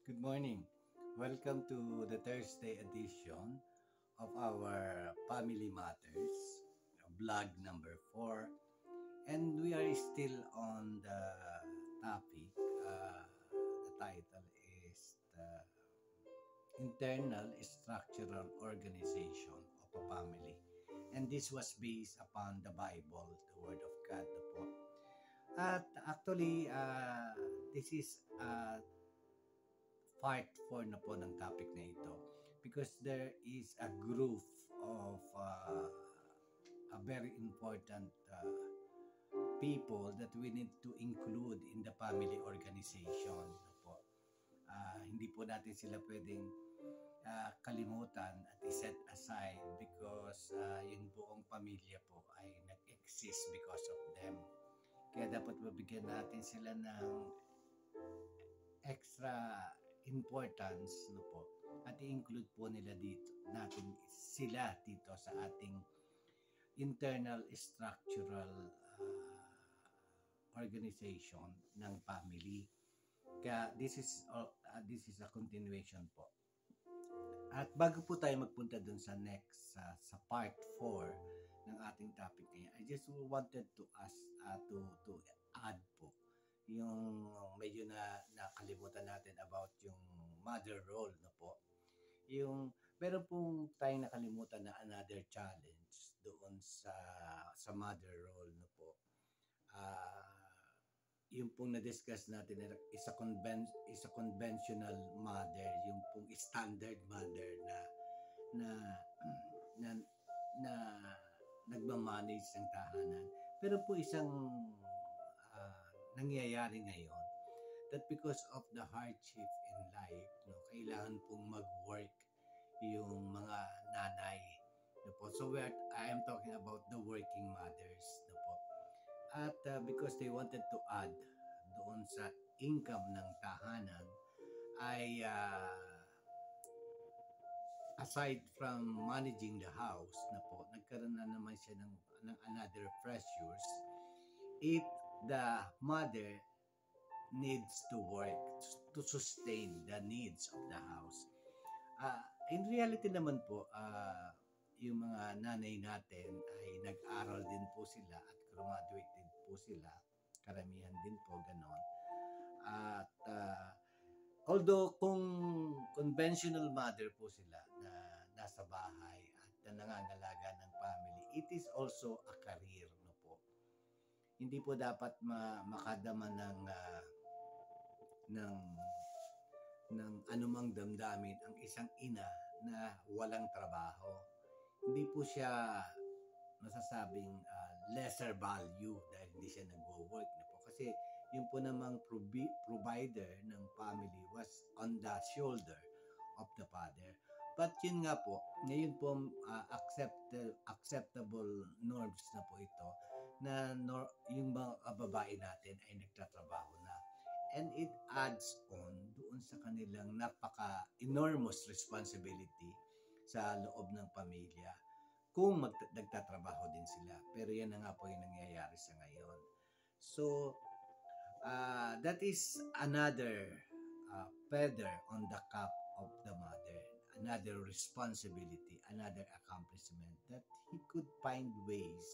Good morning. Welcome to the Thursday edition of our Family Matters, vlog number 4. And we are still on the topic. The title is the Internal Structural Organization of a Family. And this was based upon the Bible, the Word of God. Na po. At actually, this is part 4 na po ng topic na ito because there is a group of a very important people that we need to include in the family organization no po. Hindi po natin sila pwedeng kalimutan at iset aside because yung buong pamilya po ay nag-exist because of them. Kaya dapat mabigyan natin sila ng extra importance no po at i-include po nila dito natin sila dito sa ating internal structural organization ng family. Kaya this is a continuation po. At bago po tayo magpunta dun sa next sa part 4 ng ating topic ngayon, I just wanted to ask to add po yung medyo nakalimutan natin about yung mother role no po. Yung meron pong tayong nakalimutan na another challenge doon sa mother role no po. Yung pong na-discuss natin is a conventional mother, yung pong standard mother na na na nagmamanage ng tahanan. Pero po isang nangyayari ngayon that because of the hardship in life, no, kailangan pong mag-work yung mga nanay. No po. So I am talking about the working mothers. No po. At because they wanted to add doon sa income ng tahanan, ay aside from managing the house, na po, nagkaroon na naman siya ng another pressures if the mother needs to work to sustain the needs of the house. In reality naman po, yung mga nanay natin ay nag-aral din po sila at graduate din po sila. Karamihan din po ganon. At although kung conventional mother po sila na nasa bahay at na nangangalaga ng family, it is also a career no po. Hindi po dapat makadama ng anumang damdamin ang isang ina na walang trabaho. Hindi po siya masasabing lesser value dahil hindi siya nagwo-work na po. Kasi yung po namang provider ng family was on the shoulder of the father. But yun nga po, ngayon po acceptable norms na po ito na yung mga babae natin ay nagtatrabaho na. And it adds on doon sa kanilang napaka-enormous responsibility sa loob ng pamilya kung nagtatrabaho din sila. Pero yan na nga po yung nangyayari sa ngayon. So, that is another feather on the cap of the mother. Another responsibility, another accomplishment that he could find ways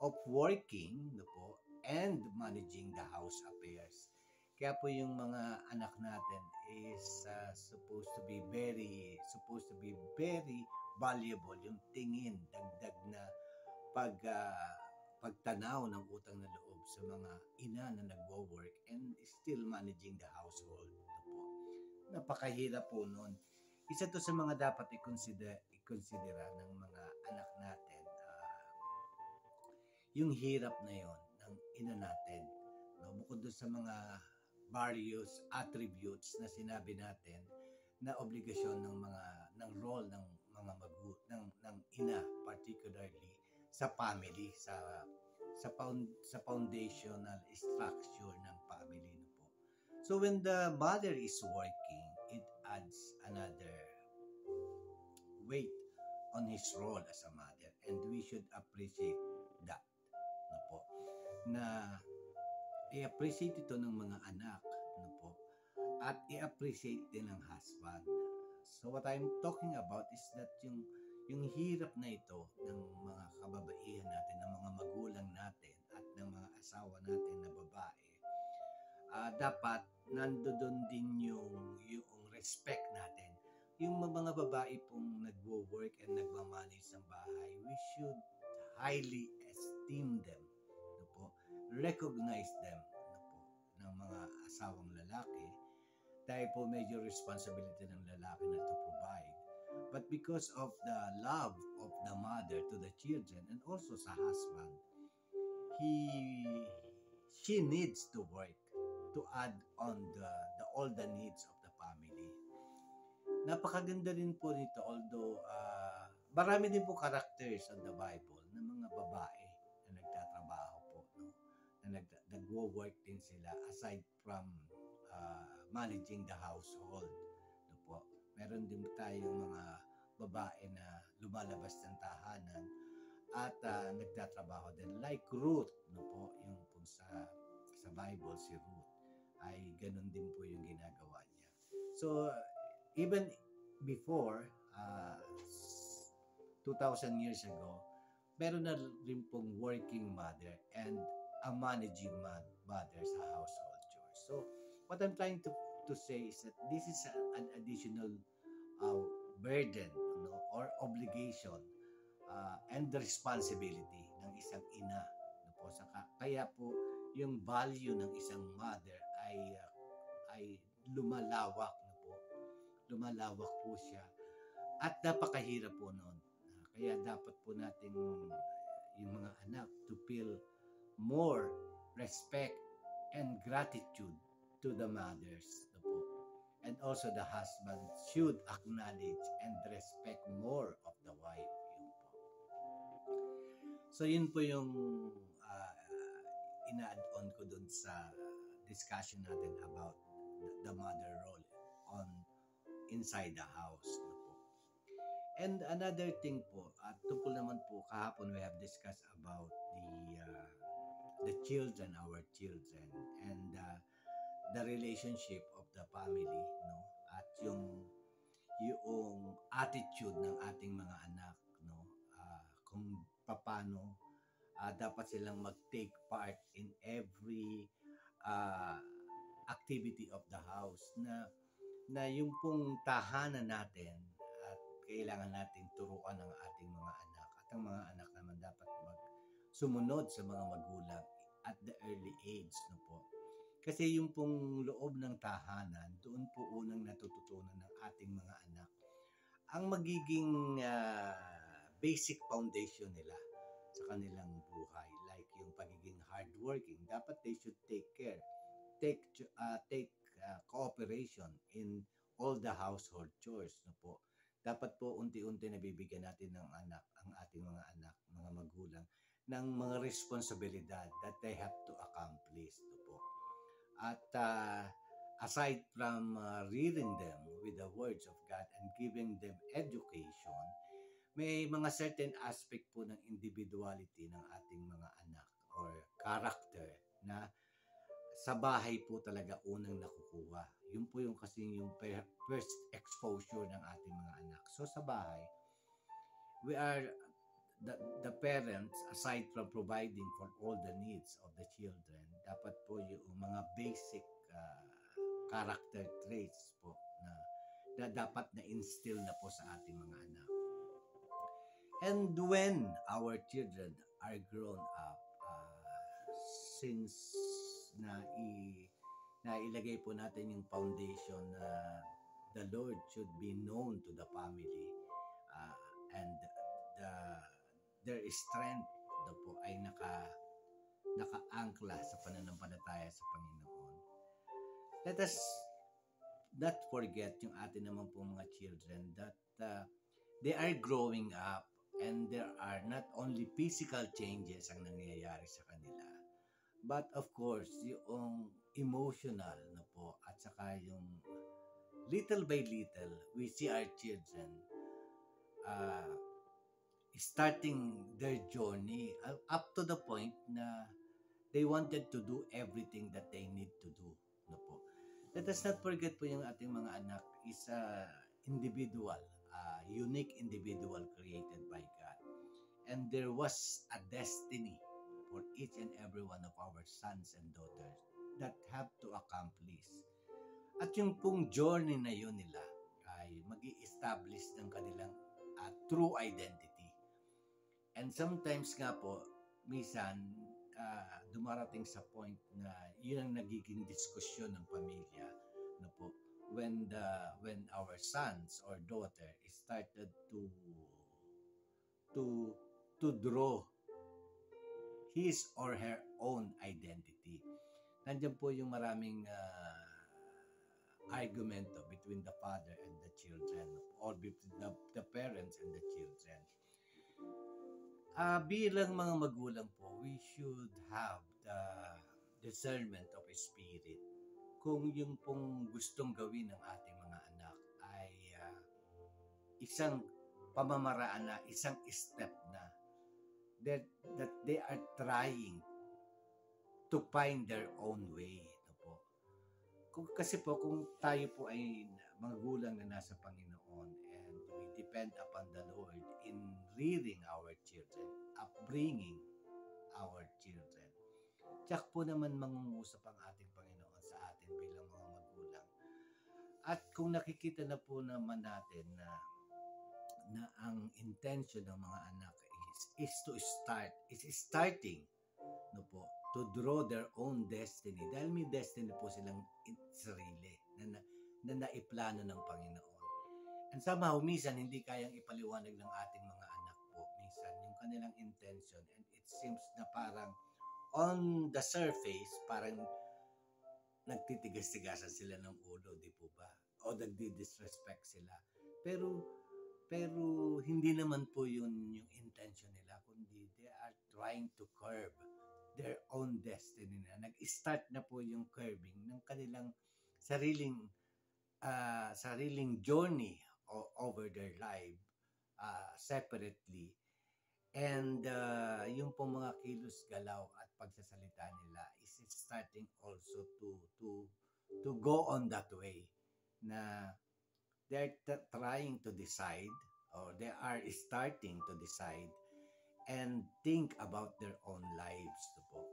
of working no po, and managing the house affairs. Kaya po yung mga anak natin is supposed to be very valuable yung tingin, dagdag na pagtanaw ng utang na loob sa mga ina na nagwo-work and still managing the household. Ito po. Napakahirap po nun. Isa to sa mga dapat i-considera ng mga anak natin. Yung hirap na yon ng ina natin. No? Bukod doon sa mga various attributes na sinabi natin na obligasyon ng role ng mga ng ina, particularly sa family, sa foundational structure ng family no po. So when the mother is working, it adds another weight on his role as a mother, and we should appreciate that no po, na i-appreciate ito ng mga anak no po. at i-appreciate din ng husband. So what I'm talking about is that yung hirap na ito ng mga kababaihan natin, ng mga magulang natin at ng mga asawa natin na babae, dapat nandoon din yung respect natin. Yung mga babae pong nagwo-work and nagmamanage ng bahay, we should highly esteem them, no po? Recognize them, no po, ng mga asawang lalaki, dahil po medyo responsibility ng lalaki na to provide. But because of the love of the mother to the children and also sa husband, he she needs to work to add on all the needs of the family. Napakaganda rin po nito, although marami din po characters on the Bible ng mga babae na nagtatrabaho po, no? Na nagwo-work din sila aside from managing the household, no po. Meron din tayong mga babae na lumalabas ng tahanan at nagtatrabaho din, like Ruth, no po, yung po sa Bible, si Ruth ay ganun din po yung ginagawa niya. So even before 2,000 years ago, meron na rin pong working mother and a managing mother sa household chores. So what I'm trying to say is that this is an additional burden, no, or obligation and the responsibility ng isang ina, no po. Kaya po yung value ng isang mother ay lumalawak, no po. Lumalawak po siya at napakahirap po noon. Kaya dapat po natin yung mga anak to feel more respect and gratitude to the mothers, no po. And also the husband should acknowledge and respect more of the wife. Yun po. So yun po yung ina-add-on ko dun sa discussion natin about the mother role on inside the house, no po. And another thing po, tungkol naman po kahapon we have discussed about the children, our children, and the relationship of the family, no, at yung attitude ng ating mga anak, no, kung paano dapat silang mag-take part in every activity of the house, na yung pong tahanan natin at kailangan nating turuan ng ating mga anak, at ang mga anak naman dapat sumunod sa mga magulang at the early age, no po. Kasi yung pong loob ng tahanan, doon po unang natututunan ng ating mga anak ang magiging basic foundation nila sa kanilang buhay, like yung pagiging hardworking. Dapat they should take cooperation in all the household chores, no po. Dapat po unti-unti nabibigyan natin ng anak, ang ating mga anak, mga magulang, ng mga responsibilidad that they have to accomplish, no po. At aside from rearing them with the words of God and giving them education, may mga certain aspect po ng individuality ng ating mga anak or character na sa bahay po talaga unang nakukuha. Yun po yung kasi yung first exposure ng ating mga anak. So sa bahay, we are the parents, aside from providing for all the needs of the children, dapat po yung mga basic character traits po na dapat na instill na po sa ating mga anak. And when our children are grown up, since na ilagay po natin yung foundation na the Lord should be known to the family, and their strength daw po ay naka-angkla sa pananampalataya sa Panginoon. Let us not forget yung atin naman po mga children that they are growing up and there are not only physical changes ang nangyayari sa kanila, but of course, yung emotional na po at saka yung little by little, we see our children starting their journey up to the point na they wanted to do everything that they need to do, no po. Let us not forget po yung ating mga anak is a individual, unique individual created by God. And there was a destiny for each and every one of our sons and daughters that have to accomplish. At yung pong journey na yun nila ay mag-i-establish ng kanilang true identity. And sometimes nga po, minsan, dumarating sa point na yun ang nagiging diskusyon ng pamilya, no po, when our sons or daughter started to draw his or her own identity. Nandiyan po yung maraming argumento between the father and the children, or between the parents and the children. Bilang mga magulang po, we should have the discernment of spirit. Kung yung pong gustong gawin ng ating mga anak ay isang pamamaraan na, isang step na, that they are trying to find their own way. Kasi po, kung tayo po ay magulang na nasa Panginoon and we depend upon the Lord in rearing our children, upbringing our children, tsak po naman mangungusap ang ating Panginoon sa atin bilang mga magulang. At kung nakikita na po naman natin na ang intention ng mga anak is starting, no po, to draw their own destiny. Dahil may destiny po silang sarili na naiplano ng Panginoon. And somehow, minsan, hindi kayang ipaliwanag ng ating mga anak po. Minsan, yung kanilang intention, and it seems na parang on the surface, parang nagtitigas-tigasan sila ng ulo, di po ba? O nagdi-disrespect sila. Pero hindi naman po yun yung intention nila, kundi they are trying to curb their own destiny na. Nag-start na po yung curbing ng kanilang sariling journey over their life separately. And yung pong mga kilos, galaw at pagsasalita nila is starting also to go on that way na they're trying to decide, or they are starting to decide and think about their own lives. Po.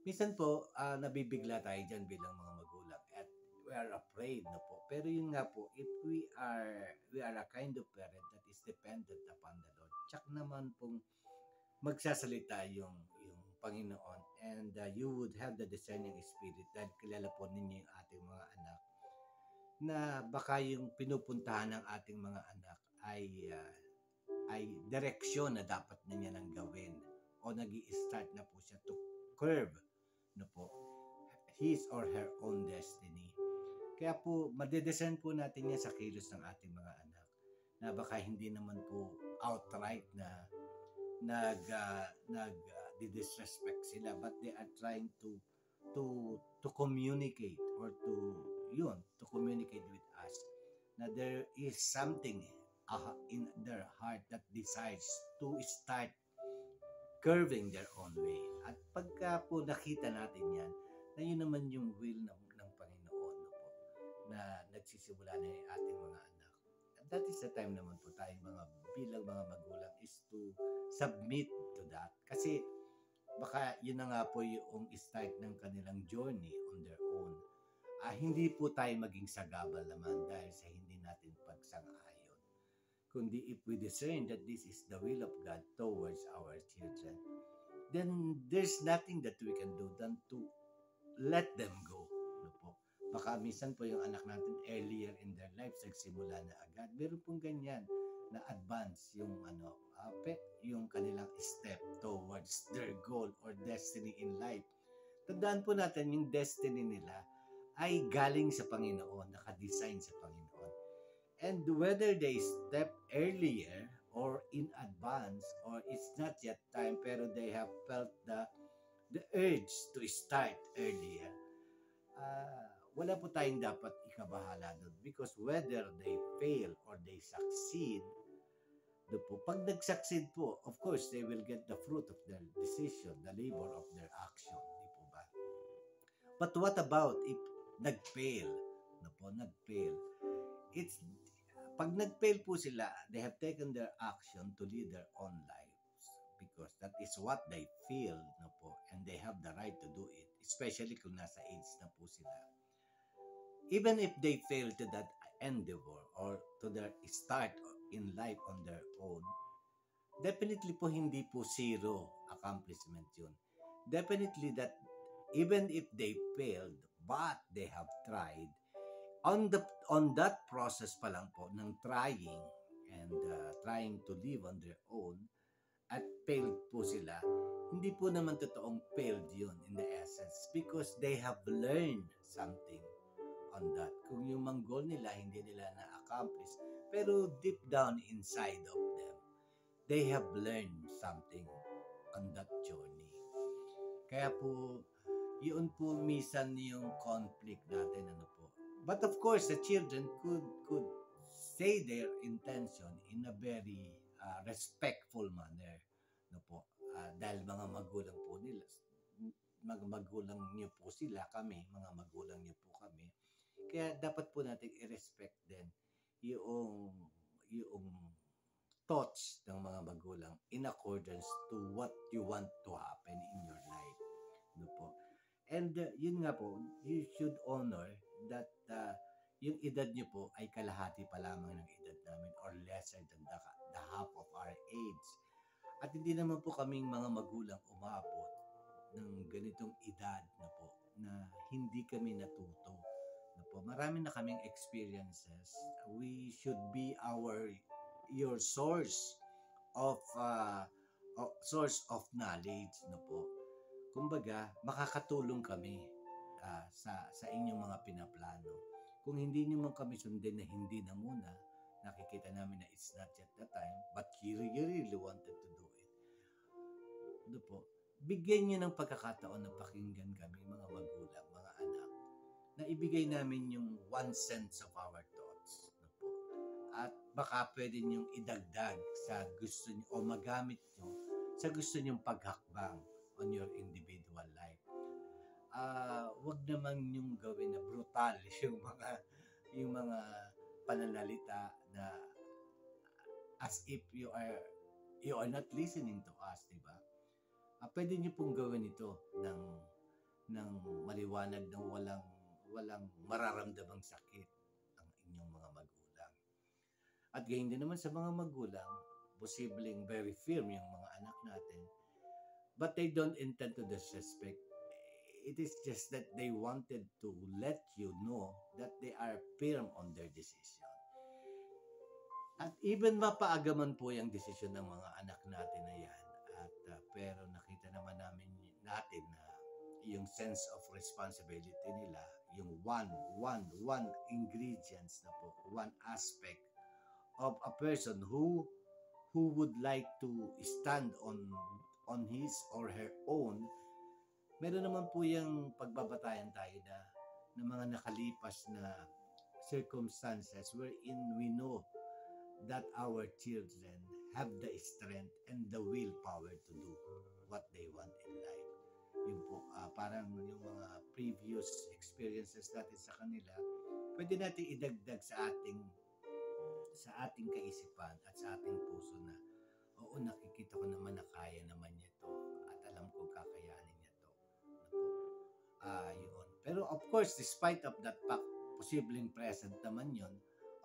Minsan po, nabibigla tayo dyan bilang mga magulang at we are afraid, no po. Pero yun nga po, if we are a kind of parent that is dependent upon the Lord, tsak naman pong magsasalita yung Panginoon, and you would have the discerning spirit dahil kilala po ninyo yung ating mga anak, na baka yung pinupuntahan ng ating mga anak ay direksyon na dapat na niya nang gawin, o nag-i-start na po siya to curve, no po, his or her own destiny. Kaya po, madediscern po natin yan sa kilos ng ating mga anak, na baka hindi naman po outright na nag-disrespect sila, but they are trying to communicate, or to communicate with us na there is something in their heart that desires to start curving their own way. At pagka po nakita natin yan, na yun naman yung will ng Panginoon, no po, na nagsisimula na yung ating mga anak. And that is the time naman po tayo bilang mga magulang is to submit to that. Kasi baka yun na nga po yung start ng kanilang journey on their own. Hindi po tayo maging sagabal naman dahil sa hindi natin pagsang-ayon. Kundi if we discern that this is the will of God towards our children, then there's nothing that we can do than to let them go. No po? Baka minsan po yung anak natin earlier in their lives nagsimula na agad. Meron pong ganyan na advance yung yung kanilang step towards their goal or destiny in life. Tandaan po natin yung destiny nila ay galing sa Panginoon, nakadesign sa Panginoon. And whether they step earlier or in advance, or it's not yet time, pero they have felt the urge to start earlier, wala po tayong dapat ikabahala doon. Because whether they fail or they succeed, pag nag-succeed po, of course, they will get the fruit of their decision, the labor of their action. Di po ba? But what about if nag-fail? o nag-fail, it's pag nag-fail po sila, they have taken their action to lead their own lives because that is what they feel, no po, and they have the right to do it, especially kung nasa age na po sila. Even if they fail to that endeavor or to their start in life on their own, definitely po hindi po zero accomplishment yun. Definitely that even if they failed, but they have tried, on that process pa lang po ng trying and trying to live on their own at failed po sila, hindi po naman totoong failed yun in the essence because they have learned something on that. Kung yung mga goal nila, hindi nila na-accomplish, pero deep down inside of them, they have learned something on that journey. Kaya po, yun po minsan yung conflict natin, ano po. But of course, the children could say their intention in a very respectful manner, no po. Dahil mga magulang po nila, mga magulang niyo po sila, kami, mga magulang niyo po kami. Kaya dapat po natin i-respect din yung thoughts ng mga magulang in accordance to what you want to happen in your life. No po. And yun nga po, you should honor that yung edad nyo po ay kalahati pa lamang ng edad namin or lesser than the half of our age. At hindi naman po kaming mga magulang umabot ng ganitong edad na po na hindi kami natuto. Na po. Marami na kaming experiences. We should be your source of knowledge, no po. Kumbaga, makakatulong kami sa inyong mga pinaplano. Kung hindi niyo man kami sundin na hindi na muna, nakikita namin na it's not yet the time, but you really wanted to do it. Ano po, bigyan niyo ng pagkakataon na pakinggan kami, mga magulang, mga anak, na ibigay namin yung 1 sense of our thoughts. Ano po. At baka pwede niyong idagdag sa gusto niyo o magamit niyo sa gusto niyong paghakbang on your individual life. Wag naman yung gawin na brutal yung mga pananalita na as if you are not listening to us, di ba? Pwede niyo pong gawin ito ng maliwanag na walang mararamdamang sakit ang inyong mga magulang. At gayon din naman sa mga magulang, posibleng very firm yung mga anak natin, but they don't intend to disrespect. It is just that they wanted to let you know that they are firm on their decision. At even mapaagaman po yung desisyon ng mga anak natin na yan. At pero nakita naman natin na yung sense of responsibility nila, yung one ingredients na po, one aspect of a person who would like to stand on his or her own. Meron naman po yung pagbabatayan tayo na mga nakalipas na circumstances wherein we know that our children have the strength and the willpower to do what they want in life. Yun po, parang yung mga previous experiences natin sa kanila, pwede natin idagdag sa ating kaisipan at sa ating puso na, oo, nakikita ko naman na kaya naman niya to at alam ko kakayanin niya to. Yun. Pero of course, despite of that fact, posibleng present naman yun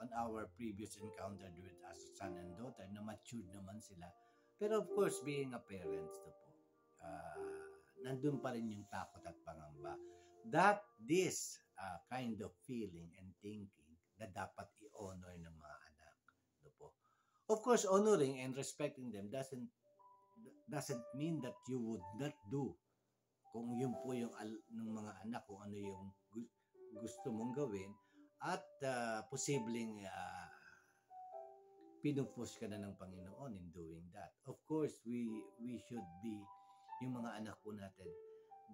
on our previous encounter with as son and daughter na matured naman sila. Pero of course, being a parent na po, nandun pa rin yung takot at pangamba. That this kind of feeling and thinking na dapat i-honor ng mga anak. No po. Of course, honoring and respecting them doesn't mean that you would not do kung yun po yung ng mga anak, kung ano yung gusto mong gawin at posibleng pinupush ka na ng Panginoon in doing that. Of course, we should be, yung mga anak po natin,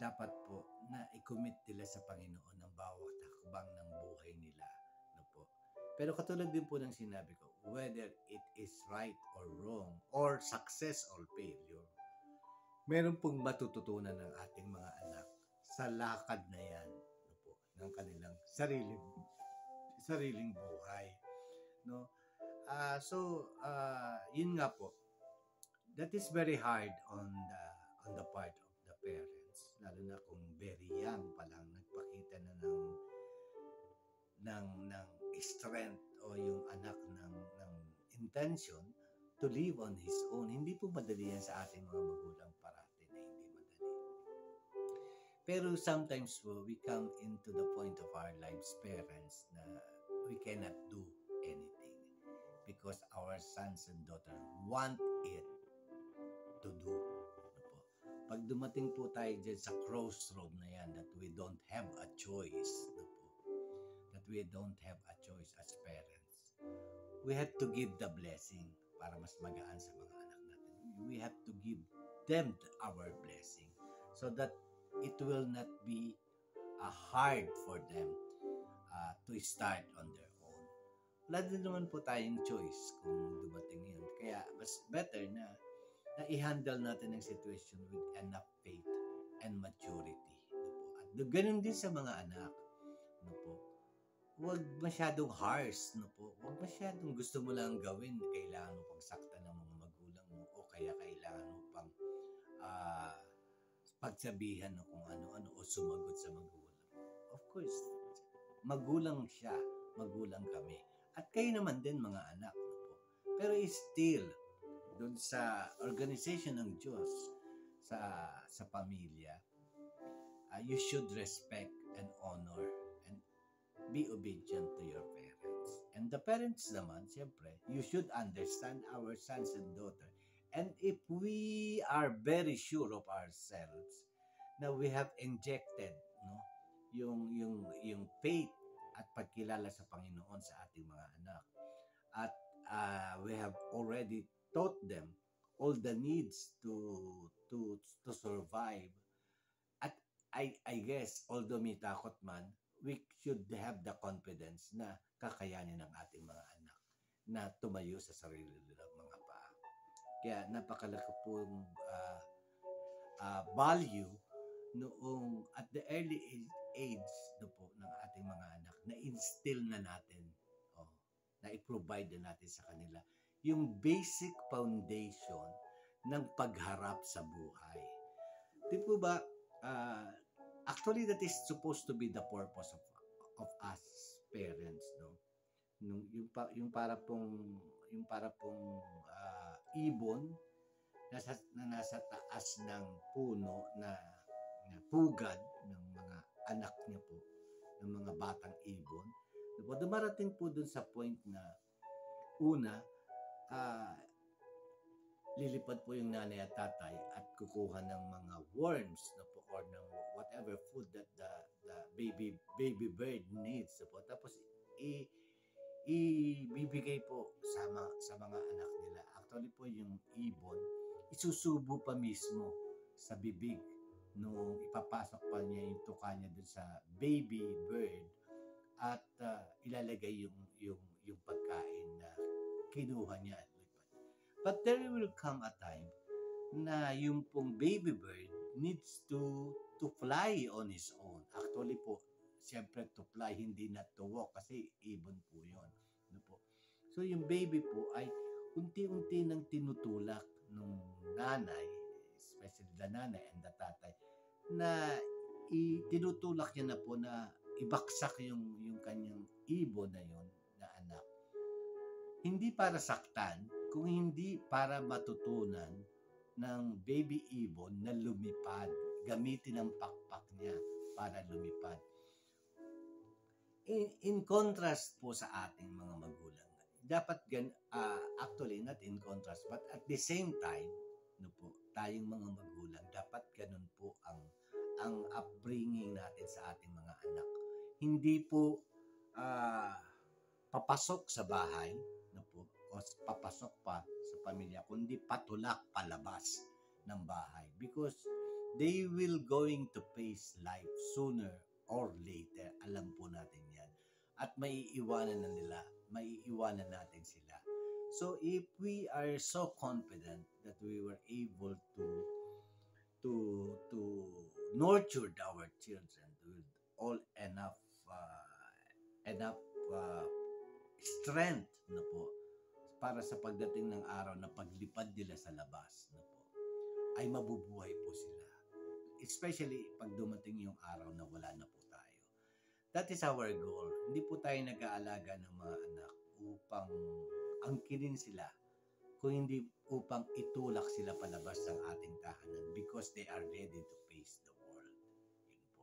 dapat po na i-commit nila sa Panginoon ng bawat hakbang ng buhay nila. No po. Pero katulad din po ng sinabi ko, whether it is right or wrong, or success or failure, meron pong matututunan ng ating mga anak sa lakad na yan, no po, ng kanilang sariling buhay, no? Yun nga po, that is very hard on the part of the parents, lalo na kung very young pa lang nagpakita na ng strength o yung anak ng intention to live on his own. Hindi po madali yan sa ating mga magulang parati na hindi madali. Pero sometimes po, we come into the point of our lives, parents, na we cannot do anything because our sons and daughters want it to do. Ano po? Pag dumating po tayo dyan sa crossroad na yan that we don't have a choice, ano po? That we don't have a choice as parents, we have to give the blessing para mas magaan sa mga anak natin. We have to give them our blessing so that it will not be hard for them to start on their own. Wala din naman po tayong choice kung dumating yun. Kaya mas better na i-handle natin ang situation with enough faith and maturity. At ganun din sa mga anak. Huwag masyadong harsh. Huwag masyadong gusto mo lang gawin. Kailangan mo pang sakta ng mga magulang mo o kaya kailangan mo pang pagsabihan ng kung ano-ano o sumagot sa magulang mo. Of course, magulang siya, magulang kami. At kayo naman din mga anak. Pero still, doon sa organization ng Diyos, sa pamilya, you should respect and honor and be obedient to your parents. And the parents naman, siyempre, you should understand our sons and daughters. And if we are very sure of ourselves na we have injected yung faith at pagkilala sa Panginoon sa ating mga anak, at we have already taught them all the needs to survive, at I guess although may takot man, we should have the confidence na kakayanin ng ating mga anak na tumayo sa sarili nilang mga paa. Kaya napakalaki pong value noong at the early age po ng ating mga anak na instill na natin, na i-provide na natin sa kanila yung basic foundation ng pagharap sa buhay. Di po ba, actually that is supposed to be the purpose of us parents, no? Yung para pong ibon na nasa taas ng puno na pugad ng mga anak niya po, ng mga batang ibon. Dumarating po dun sa point na una, lilipad po yung nanay at tatay at kukuha ng mga worms or ng whatever food that the baby bird needs po. Tapos ibibigay po sa mga anak nila. Actually po yung ibon, isusubo pa mismo sa bibig nung ipapasok pa niya yung tuka niya dun sa baby bird at ilalagay yung pagkain na kinuha niya at lipad. But there will come a time na yung pong baby bird needs to fly on his own. Actually po, siyempre to fly, hindi na to walk kasi ibon po yun. Ano po? So yung baby po ay unti-unti nang tinutulak ng nanay, especially the nanay and the tatay, na tinutulak niya na po na ibaksak yung kanyang ibon na yun na anak. Hindi para saktan, kung hindi para matutunan ng baby ibon na lumipad. Gamitin ang pakpak niya para lumipad. In contrast po sa ating mga magulang, dapat actually not in contrast, but at the same time, tayong mga magulang, dapat ganun po ang upbringing natin sa ating mga anak. Hindi po papasok sa bahay, o papasok pa sa pamilya, kundi patulak palabas ng bahay. Because they will going to face life sooner or later. Alam po natin yan. At maiiwanan natin sila. So if we are so confident that we were able to nurture our children with all enough uh, strength na po para sa pagdating ng araw na paglipad nila sa labas na po ay mabubuhay po sila. Especially pag dumating yung araw na wala na po tayo. That is our goal. Hindi po tayo nag-aalaga ng mga anak upang angkinin sila, kung hindi upang itulak sila palabas ng ating tahanan because they are ready to face the world. Yun po.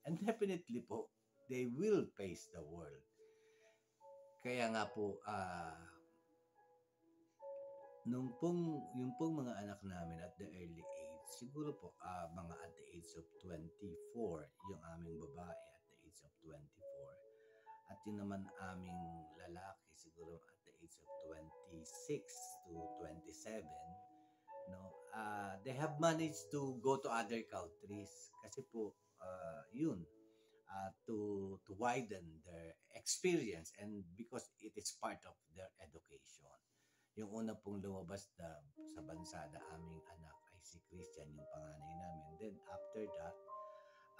And definitely po, they will face the world. Kaya nga po, yung pong mga anak namin at the early age, siguro po mga at the age of 24, yung aming babae at the age of 24, at yun naman aming lalaki siguro at the age of 26 to 27, no, they have managed to go to other countries kasi po yun, to widen their experience, and because it is part of their education. Yung una pong lumabas sa bansa na aming anak ay si Christian, yung panganay namin. Then after that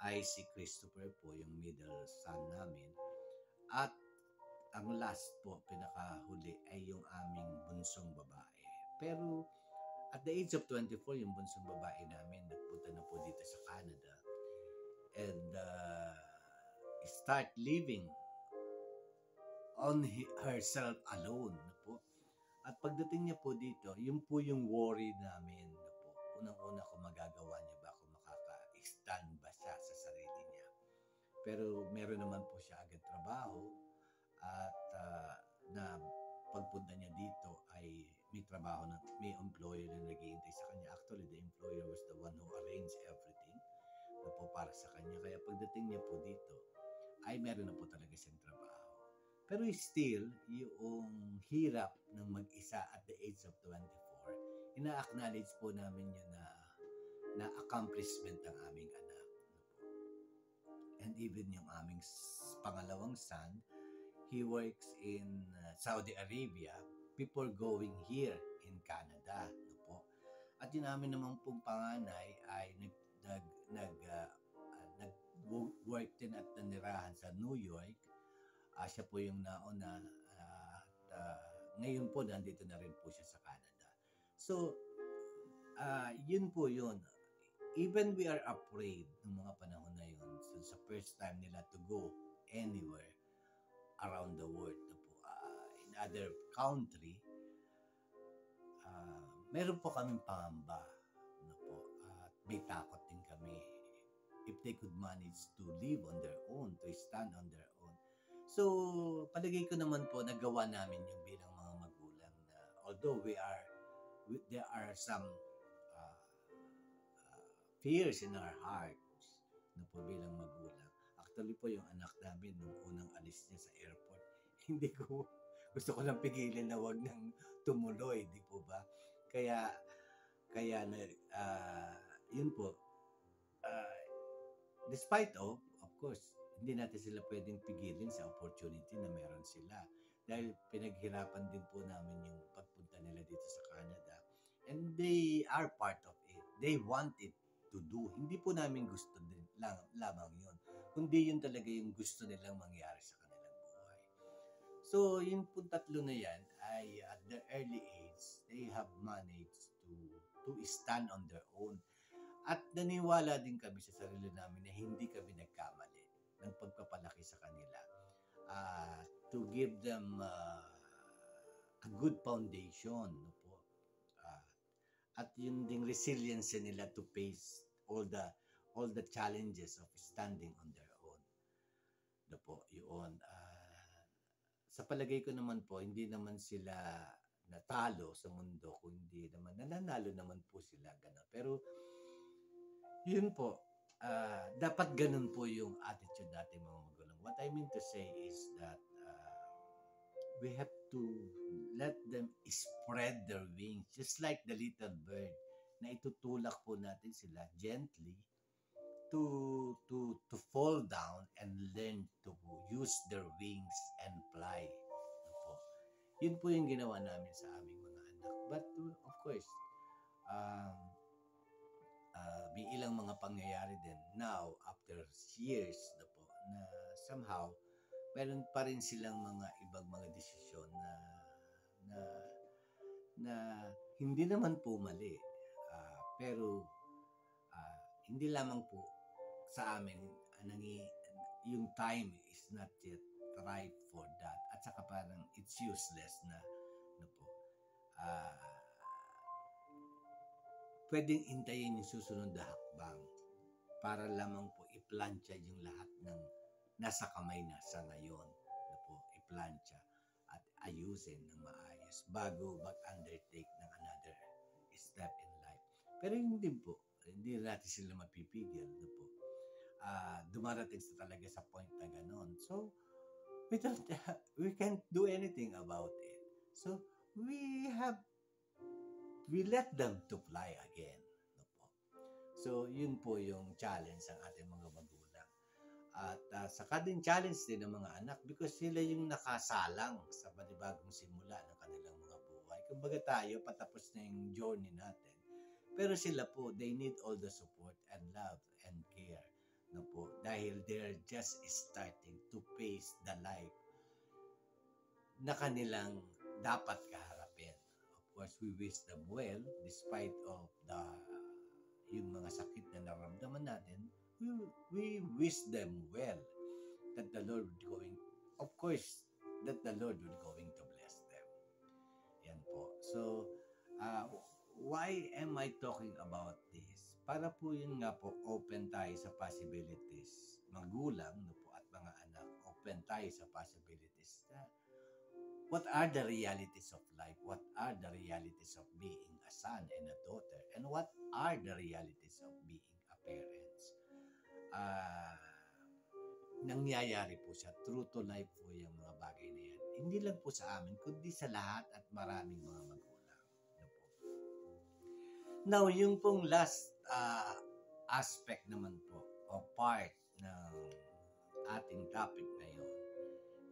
ay si Christopher po, yung middle son namin. At ang last po, pinakahuli, ay yung aming bunsong babae. Pero at the age of 24, yung bunsong babae namin nagpunta na po dito sa Canada and start living on herself alone na po. At pagdating niya po dito, yun po yung worry namin na po. Unang-una kung magagawa niya ba, kung makaka-stand ba siya sa sarili niya. Pero meron naman po siya agad trabaho at na pagpunta niya dito ay may trabaho na, may employer na nag-iintay sa kanya. Actually, the employer was the one who arranged everything na po para sa kanya. Kaya pagdating niya po dito, ay meron na po talaga siyang trabaho. Pero still, yung hirap ng mag-isa at the age of 24, ina-acknowledge po namin yun na accomplishment ng aming anak. And even yung aming pangalawang son, he works in Saudi Arabia before going here in Canada. No po. At yun namin naman pong panganay ay nag-work din at nanirahan sa New York. Siya po yung nauna ngayon po nandito na rin po siya sa Canada. So, yun po yun. Even we are afraid ng mga panahon na yun, so sa first time nila to go anywhere around the world na po, in other country, meron po kaming pangamba na po, at may takot din kami if they could manage to live on their own, to stand on their own. So, palagay ko naman po, nagawa namin yung bilang mga magulang na although there are some fears in our hearts na po bilang magulang. Actually po, yung anak namin, nung unang alis niya sa airport, gusto ko lang pigilin na wag nang tumuloy, di po ba? Kaya yun po, despite of course, hindi natin sila pwedeng pigilin sa opportunity na meron sila. Dahil pinaghirapan din po namin yung pagpunta nila dito sa Canada. And they are part of it. They want it to do. Hindi po namin gusto din lamang yun. Kundi yun talaga yung gusto nilang mangyari sa kanilang buhay. So, yung po tatlo na yan ay at their early age, they have managed to stand on their own. At naniwala din kami sa sarili namin na hindi kami nagkamali ng pagpapalaki sa kanila. To give them a good foundation. No po. At yun ding resilience nila to face all the challenges of standing on their own. No po, yun. Sa palagay ko naman po, hindi naman sila natalo sa mundo, kundi naman nananalo naman po sila. Ganun. Pero yun po, dapat ganun po yung attitude natin mga magulang. What I mean to say is that we have to let them spread their wings just like the little bird na itutulak po natin sila gently to fall down and learn to use their wings and fly. Po. Yun po yung ginawa namin sa aming mga anak. But of course, may ilang mga pangyayari din now after years na po na somehow meron pa rin silang mga ibang mga desisyon na na hindi naman po mali. Pero hindi lamang po sa amin nangi yung time is not yet right for that, at saka parang it's useless na po. Ah, Pwedeng intayin yung susunod na hakbang para lamang po iplantya yung lahat ng nasa kamay na sa ngayon na po iplantya at ayusin ng maayos bago mag-undertake ng another step in life. Pero hindi po, hindi natin sila mapipigil na po. Dumarating sa talaga sa point na ganon. So, we can't do anything about it. So, we let them to fly again. No po. So, yun po yung challenge ng ating mga magulang. At saka din challenge din ng mga anak because sila yung nakasalang sa panibagong simula ng kanilang mga buhay. Kumbaga tayo, patapos na yung journey natin. Pero sila po, they need all the support and love and care. No po, dahil they're just starting to face the life na kanilang dapat kaharapin. Of course, we wish them well despite of yung mga sakit na naramdaman natin. We wish them well that the Lord will that the Lord will going to bless them. Yan po. So, why am I talking about this? Para po yun nga po, open tayo sa possibilities. Magulang no po, at mga anak, open tayo sa possibilities. What are the realities of life? What are the realities of being a son and a daughter? And what are the realities of being a parents? Nangyayari po siya. True to life po yung mga bagay na yan. Hindi lang po sa amin, kundi sa lahat at maraming mga magulang. Now, yung pong last aspect naman po, o part ng ating topic ngayon,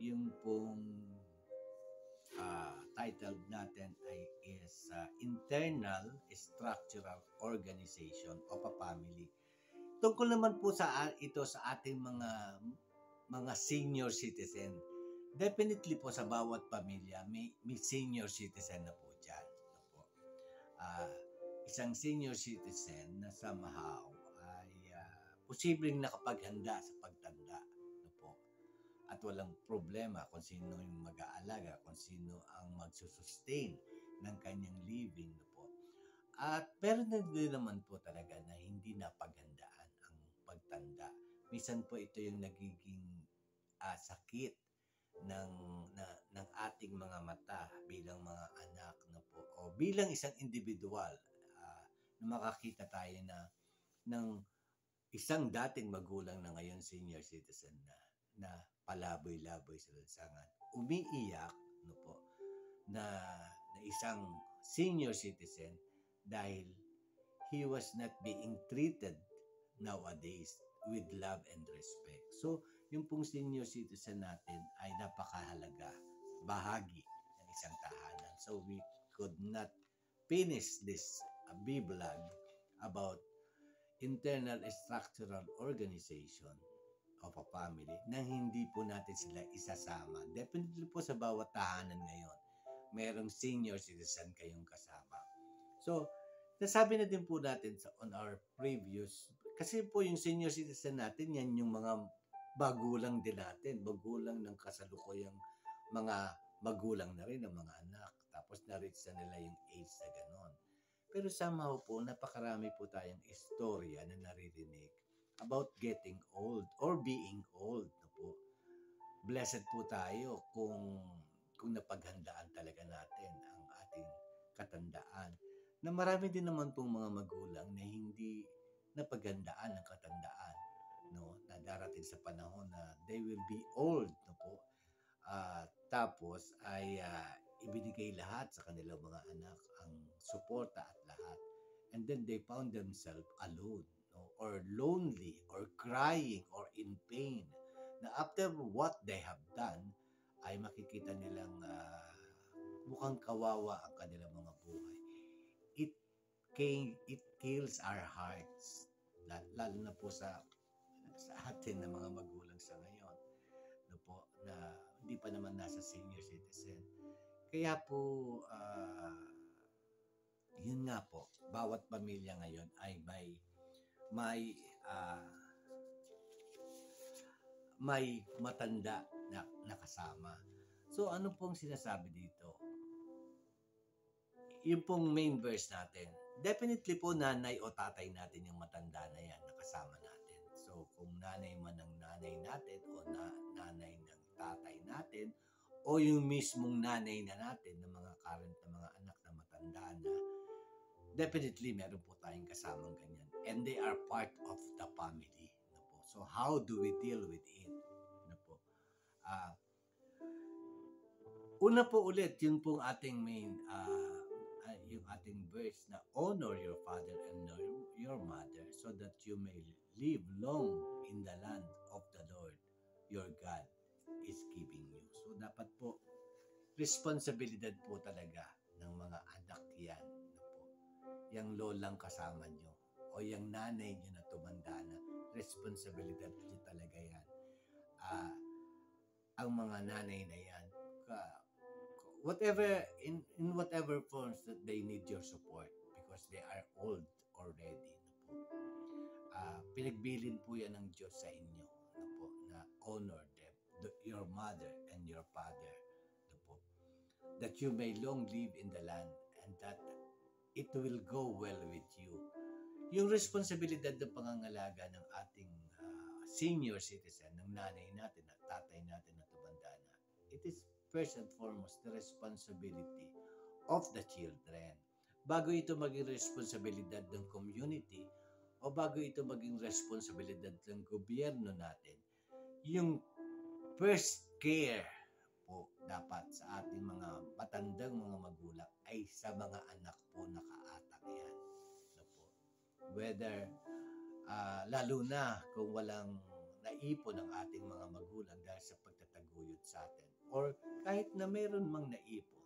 yung pong title natin is Internal Structural Organization of a Family. Tungkol naman po ito sa ating mga senior citizen. Definitely po sa bawat pamilya may senior citizen na po dyan. Isang senior citizen na somehow ay posibleng nakapaghanda sa pagtanda. At walang problema kung sino yung mag-aalaga, kung sino ang magsusustain ng kanyang living. At pero din naman po talaga na hindi napaghandaan ang pagtanda. Minsan po ito yung nagiging sakit ng ating mga mata bilang mga anak o bilang isang individual na makakita tayo ng isang dating magulang na ngayon senior citizen na palaboy-laboy sa lansangan, umiiyak na isang senior citizen dahil he was not being treated nowadays with love and respect. So, yung pong senior citizen natin ay napakahalaga, bahagi ng isang tahanan. So, we could not finish this B-vlog about internal structural organization of a family nang hindi po natin sila isasama. Definitely po sa bawat tahanan ngayon, merong senior citizen kayong kasama. So, nasabi na din po natin on our previous, kasi po yung senior citizen natin, yan yung mga magulang din natin, magulang ng kasalukuyang mga magulang na rin ng mga anak. Tapos na-reach na nila yung age na ganon. Pero somehow po, napakarami po tayong istorya na naririnig about getting old or being old. Blessed po tayo kung napaghandaan talaga natin ang ating katandaan. Na marami din naman pong mga magulang na hindi napaghandaan ang katandaan. Na darating sa panahon na they will be old. Tapos ay ibinigay lahat sa kanilang mga anak ang suporta at lahat. And then they found themselves alone. Or lonely, or crying, or in pain. Na after what they have done, ay makikita nilang mukhang kawawa ang kanilang mga buhay. It kills our hearts. Lalo na po sa atin na mga magulang sa ngayon. Na hindi pa naman nasa senior citizen. Kaya po, yun nga po, bawat pamilya ngayon ay may ah, may matanda na nakasama. So ano pong sinasabi dito? Yung pong main verse natin. Definitely po nanay o tatay natin yung matanda na yan nakasama natin. So kung nanay man ng nanay natin o nanay ng tatay natin o yung mismong nanay na natin ng mga current na mga anak na matanda na, definitely meron po tayong kasamang ganyan. And they are part of the family. No po. So how do we deal with it? No po. Una po ulit, yun pong ating main, yung ating verse na honor your father and your mother so that you may live long in the land of the Lord your God is giving you. So dapat po, responsibilidad po talaga ng mga anak yan. No po. Yung lolang kasama nyo o yung nanay nyo na tumanda na, responsibilidad nyo talaga yan. Ang mga nanay na yan, whatever in whatever forms that they need your support because they are old already, no po. Pinagbilin po yan ng Diyos sa inyo, no po, na honor them, your mother and your father, no po, that you may long live in the land and that it will go well with you. Yung responsibilidad ng pangangalaga ng ating senior citizen, ng nanay natin at tatay natin na tumanda na, it is first and foremost the responsibility of the children. Bago ito maging responsibilidad ng community o bago ito maging responsibilidad ng gobyerno natin, yung first care po dapat sa ating mga matandang mga magulang ay sa mga anak po na kaatang yan. No po. Whether, lalo na kung walang naipon ang ating mga magulang dahil sa pagtataguyod sa atin. Or kahit na meron mang naipon,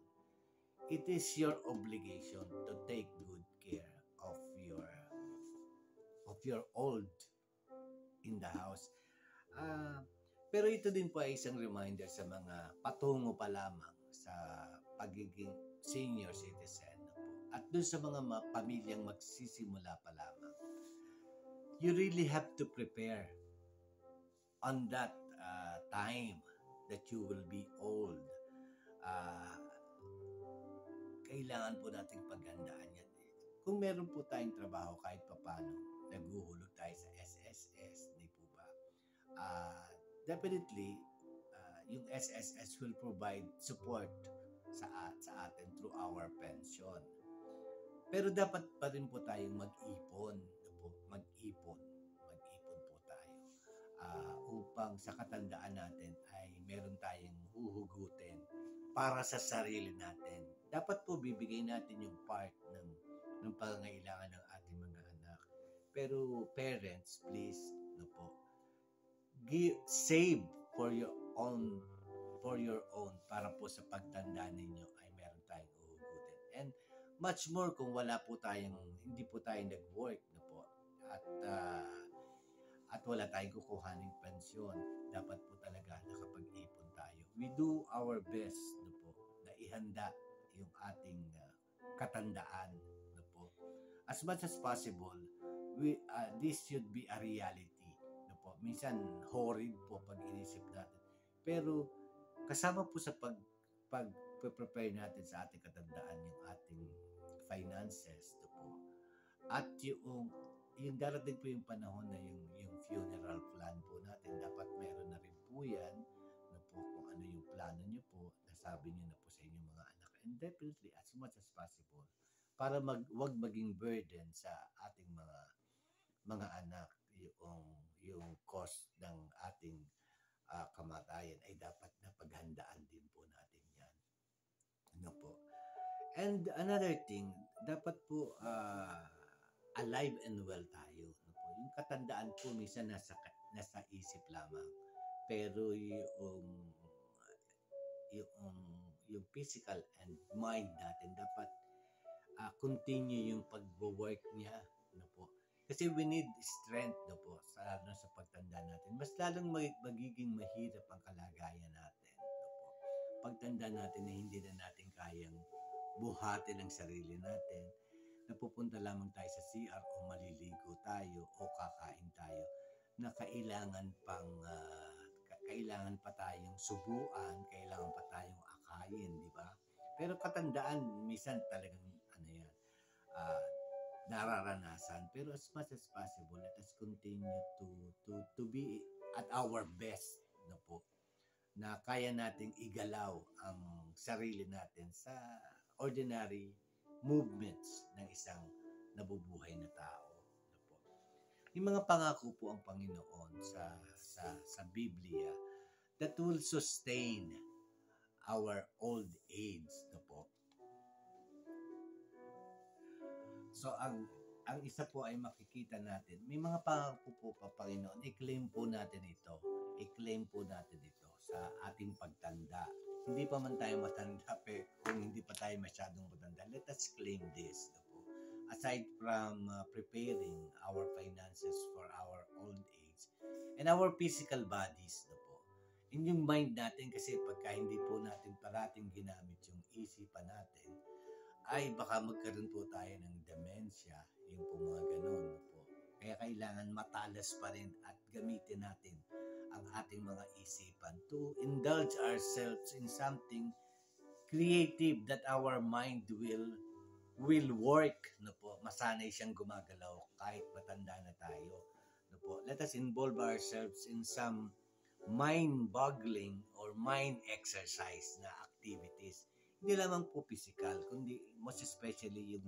it is your obligation to take good care of your old in the house. Pero ito din po ay isang reminder sa mga patungo pa lamang sa pagiging senior citizen. At dun sa mga pamilyang magsisimula pa lamang, you really have to prepare on that time that you will be old. Kailangan po nating paghandaan yan. Kung meron po tayong trabaho kahit papano, naghuhulog tayo sa SSS, di po ba? Definitely, yung SSS will provide support sa atin through our pension. Pero dapat pa rin po tayong mag-ipon. Mag-ipon po tayo. Upang sa katandaan natin ay meron tayong huhugutin para sa sarili natin. Dapat po bibigay natin yung part ng pangangailangan ng ating mga anak. Pero parents, please, no po, save for your own para po sa pagtanda ninyo ay meron tayong huhugutin. And much more kung hindi po tayo nag-work, no po. At wala tayong kukuhaning pensyon, dapat po talaga nakapag-ipon tayo. We do our best, no po, na ihanda yung ating katandaan, no po. As much as possible, this should be a reality, no po. Minsan horrid po pag inisip natin. Pero kasama po sa pag-prepare natin sa ating katandaan yung ating finances, no po. At yung darating po yung panahon na yung funeral plan po natin, dapat meron na rin po yan, no po, kung ano yung plano nyo po, nasabi nyo na po sa inyong mga anak. And definitely, as much as possible, para wag maging burden sa ating mga anak, yung cost ng ating kamatayan ay dapat na paghandaan din po natin yan. Ano po? And another thing, dapat po alive and well tayo. No po? Yung katandaan po minsan nasa isip lamang. Pero yung physical and mind natin dapat continue yung pag-work niya, no po. Kasi we need strength, no po, sa pagtanda natin. Mas lalong magiging mahirap ang kalagayan natin, no po. pagtanda natin na hindi na natin kayang buhatin ang sarili natin, napupunta lamang tayo sa CR o maliligo tayo o kakain tayo, na kailangan pa tayong subuan, kailangan pa tayong akayin, di ba? Pero katandaan, minsan talagang ano yan, ah, nararanasan. Pero as much as possible, let us continue to be at our best, no po, na kaya nating igalaw ang sarili natin sa ordinary movements ng isang nabubuhay na tao. No po. Yung mga pangako po ang Panginoon sa Biblia that will sustain our old age. No po. So ang isa po ay makikita natin, may mga pangako po pa Panginoon, i-claim po natin ito. I-claim po natin ito sa ating pagtanda. Hindi pa man tayo matanda, pero kung hindi pa tayo masyadong matanda, let us claim this. No po. Aside from preparing our finances for our old age and our physical bodies, no po. In yung mind natin, kasi pagka hindi po natin parating ginamit yung isipan natin, ay baka magkaroon po tayo ng dementia, yung po mga ganun, no po. Kaya kailangan matalas pa rin at gamitin natin ang ating mga isipan to indulge ourselves in something creative that our mind will work, no po. Masanay siyang gumagalaw kahit matanda na tayo, no po. Let us involve ourselves in some mind-boggling or mind exercise na activities. Hindi lamang po physical, kundi most especially yung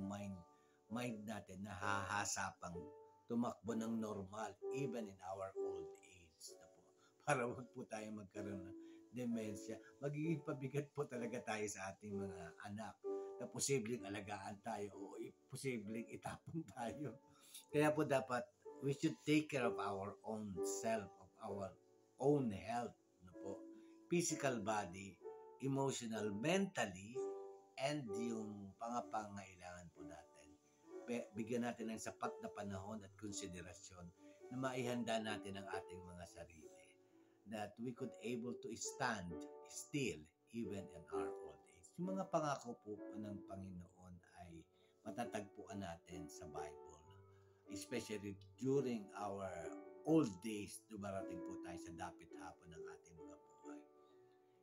mind natin na hahasapang tumakbo ng normal even in our old age, na po. Para wag po tayo magkaroon ng dementia. Magiging pabigat po talaga tayo sa ating mga anak na posibleng alagaan tayo o posibleng itapon tayo. Kaya po dapat we should take care of our own self, of our own health, no po. Physical body, emotional, mentally, and yung pangangailangan po natin. Bigyan natin ng sapat na panahon at konsiderasyon na maihanda natin ang ating mga sarili, that we could able to stand still even in our old age. Yung mga pangako po ng Panginoon ay matatagpuan natin sa Bible, especially during our old days, dumarating po tayo sa dapit hapon ng ating mga buhay.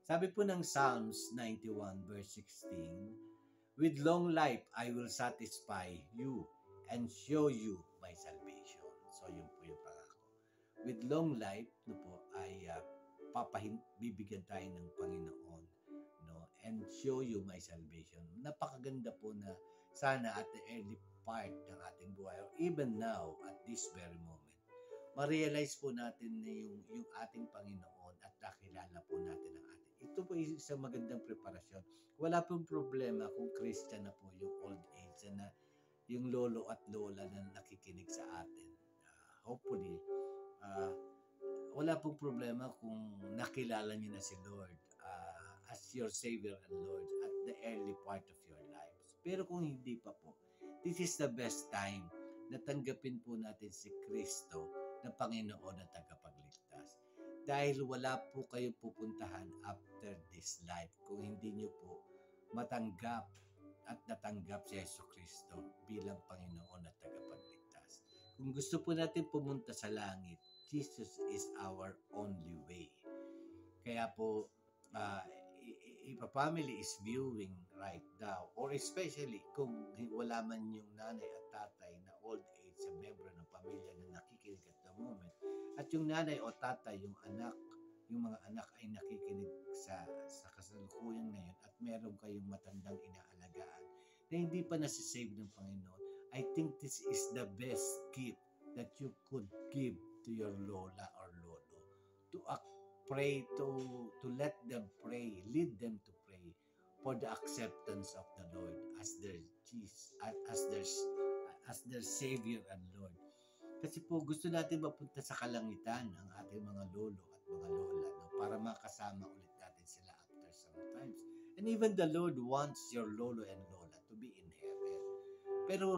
Sabi po ng Psalms 91 verse 16, with long life I will satisfy you and show you my salvation. So yun po yung pangako. With long life, no po, ay bibigyan tayo ng Panginoon, no, and show you my salvation. Napakaganda po na sana at the early part ng ating buhay or even now at this very moment, ma-realize po natin na yung ating Panginoon at nakilala po natin ang ating. Ito po isang magandang preparasyon. Wala pong problema kung Christian na po yung old age na yung lolo at lola na nakikinig sa atin. Hopefully, wala pong problema kung nakilala niyo na si Lord as your Savior and Lord at the early part of your lives. Pero kung hindi pa po, this is the best time na tanggapin po natin si Kristo na Panginoon at tagapagligtas. Dahil wala po kayo pupuntahan after this life kung hindi niyo po matanggap at natanggap si Yesu Kristo bilang Panginoon at tagapagligtas. Kung gusto po natin pumunta sa langit, Jesus is our only way. Kaya po, if a family is viewing right now, or especially kung wala man yung nanay at tatay na old age sa member ng pamilya na nakikinig at the moment, at yung nanay o tatay, yung mga anak ay nakikinig sa kasalukuyan ngayon at meron kayong matandang inaalagaan na hindi pa nasisave ng Panginoon, I think this is the best gift that you could give to your lola or lolo, to pray, to let them pray, lead them to pray for the acceptance of the Lord as their Jesus, as their Savior and Lord. Kasi po gusto natin mapunta sa kalangitan ang ating mga lolo at mga lola, no, para makasama ulit natin sila after some times. And even the Lord wants your lolo and lola to be in heaven. Pero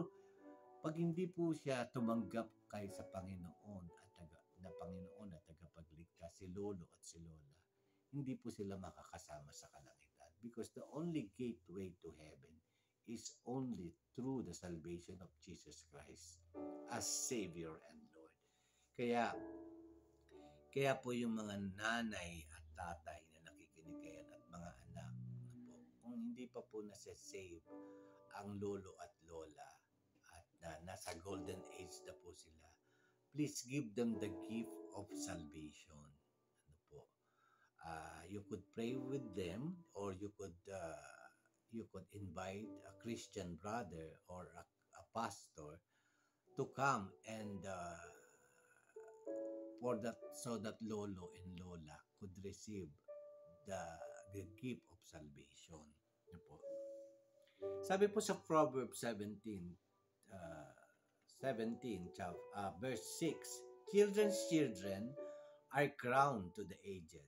pag hindi po siya tumanggap kay sa Panginoon at tagapagligtas, si lolo at si lola, hindi po sila makakasama sa kalangitan. because the only gateway to heaven is only through the salvation of Jesus Christ as Savior and Lord. Kaya, kaya po yung mga nanay at tatay na nakikinig ngayon at mga anak na po, kung hindi pa po nasa-save ang lolo at lola at nasa golden age na po sila, please give them the gift of salvation. Ano po? You could pray with them, or you could invite a Christian brother or a pastor to come and for that, so that lolo and lola could receive the gift of salvation. Ano po? Sabi po sa Proverbs 17, verse 6, children's children are crowned to the aged,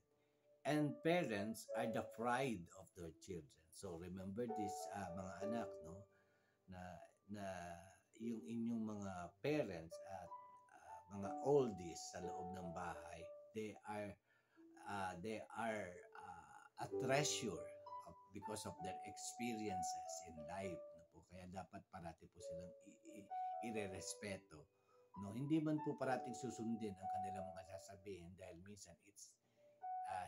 and parents are the pride of their children. So remember this, mga anak, no, na na yung inyong mga parents at mga oldies sa loob ng bahay, they are a treasure because of their experiences in life, no po. Kaya dapat parati po silang irerespeto, no, hindi man po parating susundin ang kanilang mga sasabihin dahil minsan it's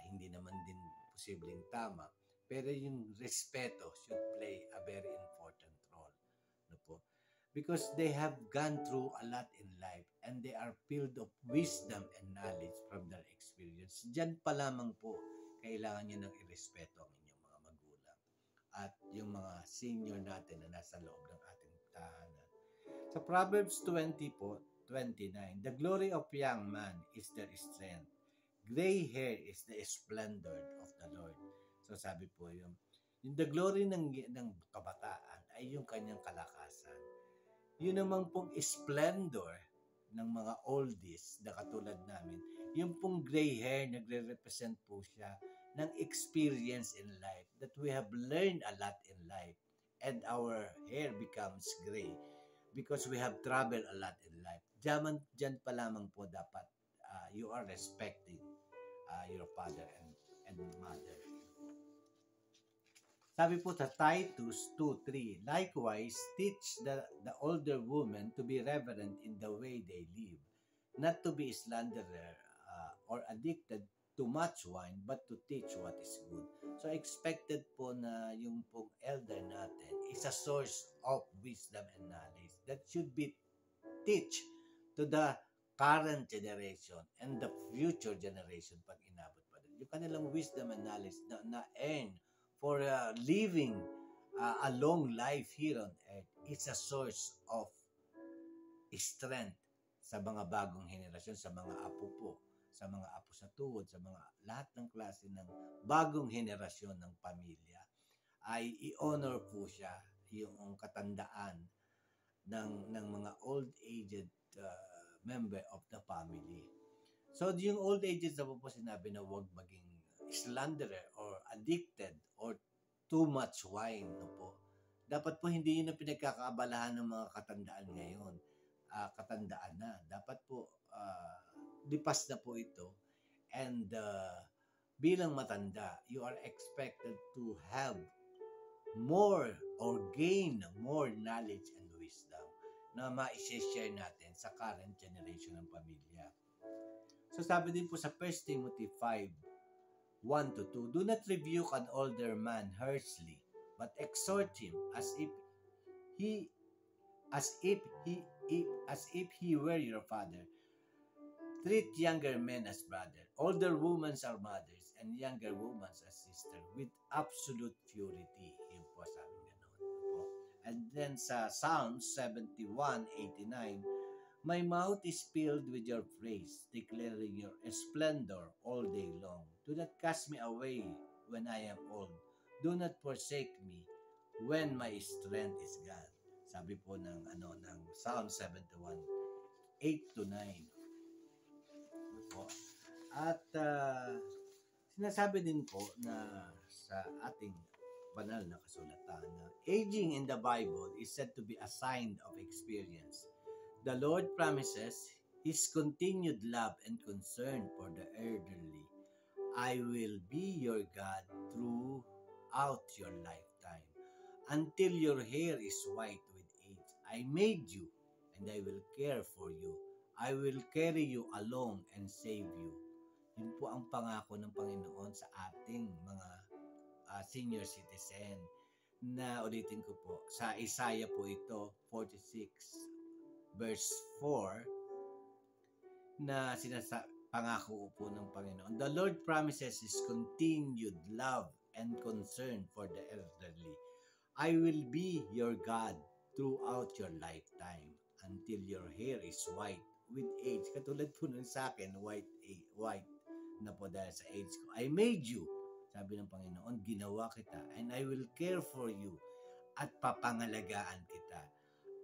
hindi naman din posibleng tama, pero yung respeto should play a very important role, no po, because they have gone through a lot in life and they are filled of wisdom and knowledge from their experience. Diyan pa lamang po kailangan nyo ng irespeto ang inyong mga magulang at yung mga senior natin na nasa loob ng ating tahanan. Sa Proverbs 20 po, 29, the glory of young man is their strength. Gray hair is the splendor of the Lord. So sabi po yung the glory ng kabataan ay yung kanyang kalakasan. Yun naman pong splendor ng mga oldies na katulad namin, yung pong gray hair, nagre-represent po siya ng experience in life, that we have learned a lot in life and our hair becomes gray because we have traveled a lot in life. Diyan pa lamang po dapat you are respecting your father and mother. Sabi po sa Titus 2:3, likewise, teach the older women to be reverent in the way they live, not to be slanderer or addicted to much wine, but to teach what is good. So expected po na yung pong elder natin is a source of wisdom and knowledge that should be teach to the current generation and the future generation pag inabot pa din. Yung kanilang wisdom and knowledge na earn for living a long life here on earth, it's a source of strength sa mga bagong henerasyon, sa mga apo po, sa mga apo sa tuhod, sa mga lahat ng klase ng bagong henerasyon ng pamilya, ay i-honor po siya yung katandaan ng mga old-aged member of the family. So, yung old-aged na po sinabi na huwag maging slanderer or addicted or too much wine, no po. Dapat po hindi yun ang pinagkakaabalahan ng mga katandaan ngayon. Katandaan na. Dapat po lipas na po ito, and bilang matanda, you are expected to have more or gain more knowledge and wisdom na ma-share natin sa current generation ng pamilya. So sabi din po sa 1 Timothy 5:1-2, do not rebuke an older man harshly, but exhort him as if he were your father. Treat younger men as brothers, older women are mothers, and younger women as sisters with absolute purity. Yun po sabi gano'n. And then sa Psalms 71:89, my mouth is filled with your praise, declaring your splendor all day long. Do not cast me away when I am old. Do not forsake me when my strength is gone. Sabi po ng Psalm 71:8-9. Po. At sinasabi din po na sa ating banal na kasulatan na aging in the Bible is said to be a sign of experience. The Lord promises His continued love and concern for the elderly. I will be your God throughout your lifetime, until your hair is white with age. I made you, and I will care for you. I will carry you along and save you. Yun po ang pangako ng Panginoon sa ating mga senior citizen na ulitin ko po, sa Isaiah po ito, 46 verse 4, na pangako po ng Panginoon. The Lord promises His continued love and concern for the elderly. I will be your God throughout your lifetime until your hair is white with age. Katulad po nun sa akin, white na po dahil sa age ko. I made you, sabi ng Panginoon, ginawa kita, and I will care for you at papangalagaan kita.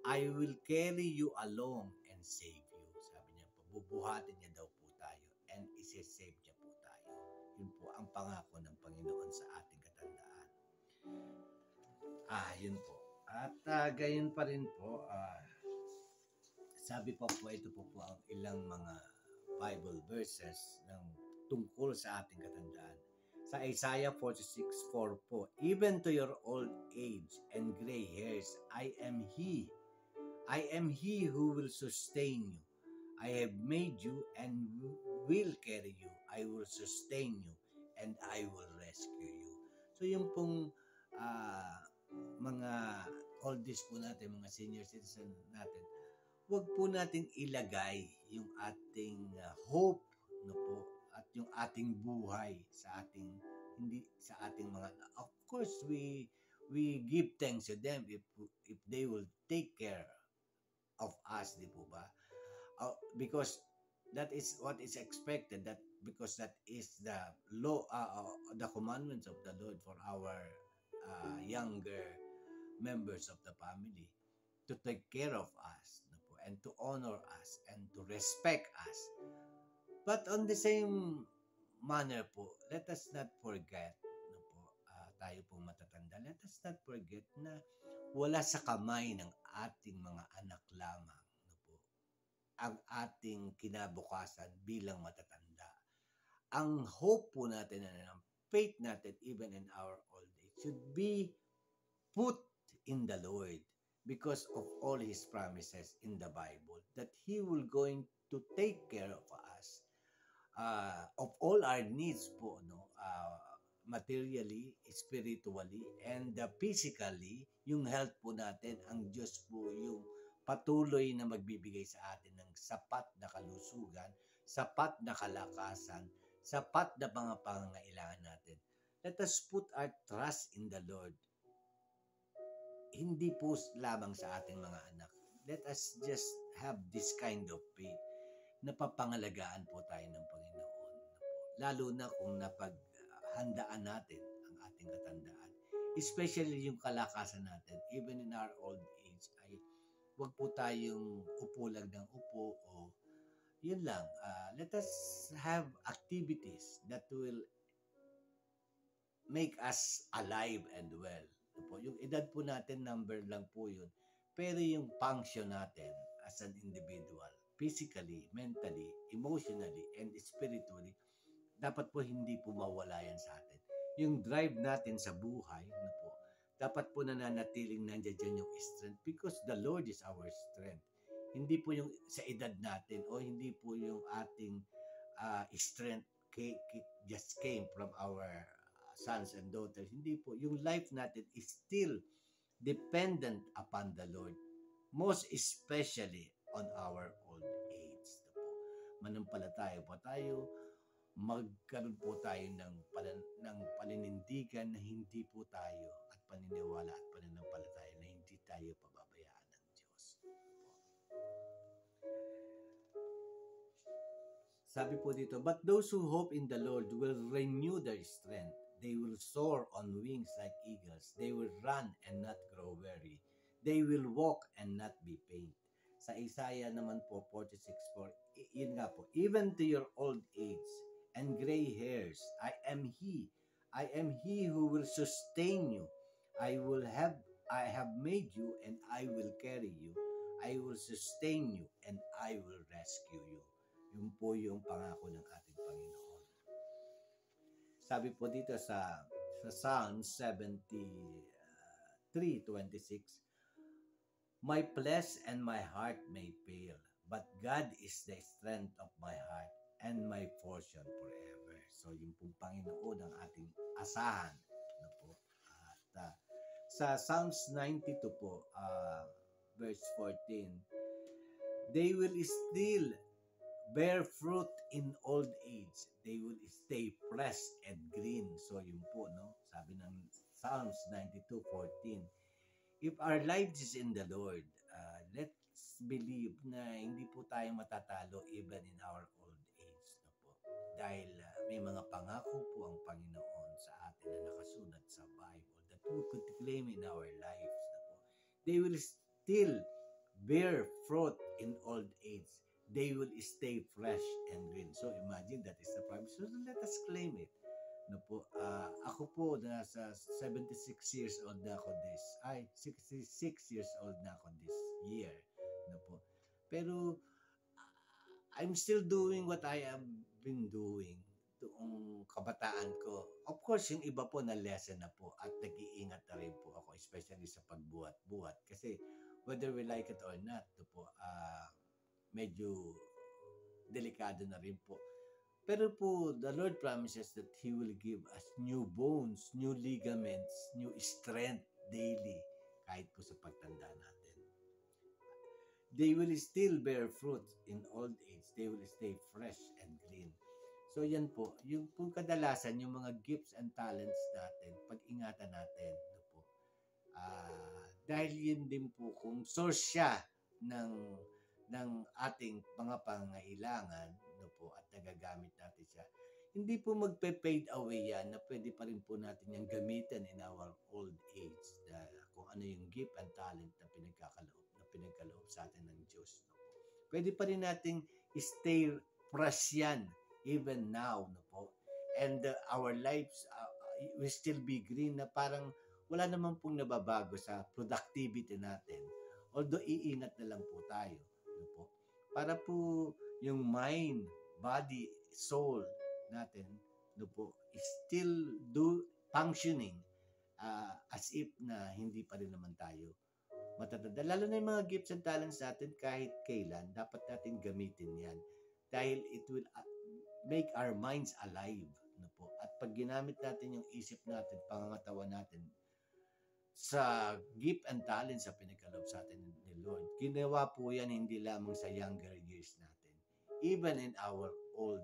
I will carry you along and save you. Sabi niya po, bubuhatin niya daw po tayo and isi-save niya po tayo. Yun po ang pangako ng Panginoon sa ating katandaan. Yun po. At gayon pa rin po, sabi pa po, ito po ang ilang mga Bible verses ng tungkol sa ating katandaan. Sa Isaiah 46:4 po, even to your old age and gray hairs, I am He. I am He who will sustain you. I have made you and will carry you. I will sustain you and I will rescue you. So yung pong mga oldies po natin, mga senior citizen natin, huwag po natin ilagay yung ating hope, no po, at yung ating buhay sa ating mga, of course we give thanks to them if they will take care of us, di po ba? Because that is what is expected, because that is the law, the commandments of the Lord for our younger members of the family, to take care of us, no po, and to honor us and to respect us. But on the same manner po, let us not forget, no po, tayo pong matatanda, let us not forget na wala sa kamay ng ating mga anak lamang, no po, ang ating kinabukasan bilang matatanda. Ang hope po natin, ang faith natin, even in our old age, should be put in the Lord because of all His promises in the Bible, that He will going to take care of us, of all our needs po, no, materially, spiritually, and physically. Yung health po natin, ang Diyos po yung patuloy na magbibigay sa atin ng sapat na kalusugan, sapat na kalakasan, sapat na mga pangangailangan natin. Let us put our trust in the Lord. Hindi po lamang sa ating mga anak. Let us just have this kind of faith na papangalagaan po tayo ng Panginoon. Lalo na kung napaghandaan natin ang ating katandaan. Especially yung kalakasan natin, even in our old age, ay huwag po tayong upo lang ng upo o yun lang. Let us have activities that will make us alive and well. Yung edad po natin, number lang po yun. Pero yung function natin as an individual, physically, mentally, emotionally, and spiritually, dapat po hindi po mawala yan sa atin. Yung drive natin sa buhay, dapat po nananatiling nandiyan yung strength, because the Lord is our strength. Hindi po yung sa edad natin o hindi po yung ating strength just came from our sons and daughters. Hindi po. Yung life natin is still dependent upon the Lord. Most especially on our old age. Manampalataya po tayo. Magkaroon po tayo ng paninindigan na hindi po tayo at paniniwala at pananampalataya na hindi tayo pababayaan ng Diyos. Sabi po dito, but those who hope in the Lord will renew their strength. They will soar on wings like eagles. They will run and not grow weary. They will walk and not be faint. Sa Isaiah naman po, 46:4, yun nga po, even to your old age and gray hairs, I am He. I am He who will sustain you. I have made you and I will carry you. I will sustain you and I will rescue you. Yun po yung pangako ng ating Panginoon. Sabi po dito sa sa Psalm 73:26, my flesh and my heart may fail, but God is the strength of my heart and my portion forever. So, yung pong Panginoon ang ating asahan. Ano po? At sa Psalms 92 po, verse 14, they will still bear fruit in old age. They will stay fresh and green. So, yun po, no? Sabi ng Psalms 92:14. If our lives is in the Lord, let's believe na hindi po tayo matatalo even in our old age. No po? Dahil may mga pangako po ang Panginoon sa atin na nakasulat sa Bible that we could claim in our lives. No po? They will still bear fruit in old age. They will stay fresh and green. So imagine that is the promise. So let us claim it. No po, ako po nasa 76 years old na ako 66 years old na ako this year. No po. Pero I'm still doing what I have been doing noong kabataan ko. Of course, yung iba po na lesson na po at nag-iingat na rin po ako, especially sa pagbuhat-buhat. Kasi whether we like it or not, no po, medyo delikado na rin po. Pero po, the Lord promises that He will give us new bones, new ligaments, new strength daily, kahit po sa pagtanda natin. They will still bear fruit in old age. They will stay fresh and green. So yan po, yung po kadalasan, yung mga gifts and talents natin, pag-ingatan natin. No po. Dahil yun din po kung source siya ng ating mga pangailangan, no po, at nagagamit natin siya. Hindi po magpe-fade away yan na pwede pa rin po natin yung gamitin in our old age. Kung ano yung gift and talent na pinagkaloob sa atin ng Diyos. No po. Pwede pa rin nating stay fresh yan even now. No po. And our lives will still be green na parang wala naman pong nababago sa productivity natin. Although iingat na lang po tayo. No po. Para po yung mind, body, soul natin, no po, is still functioning as if na hindi pa rin naman tayo matatanda. Lalo na yung mga gifts and talents natin kahit kailan, dapat natin gamitin yan. Dahil it will make our minds alive. No po. At pag ginamit natin yung isip natin, pangangatawan natin, sa gift and talent sa pinagkaloob sa atin ni Lord. Ginawa po yan hindi lamang sa younger years natin. Even in our old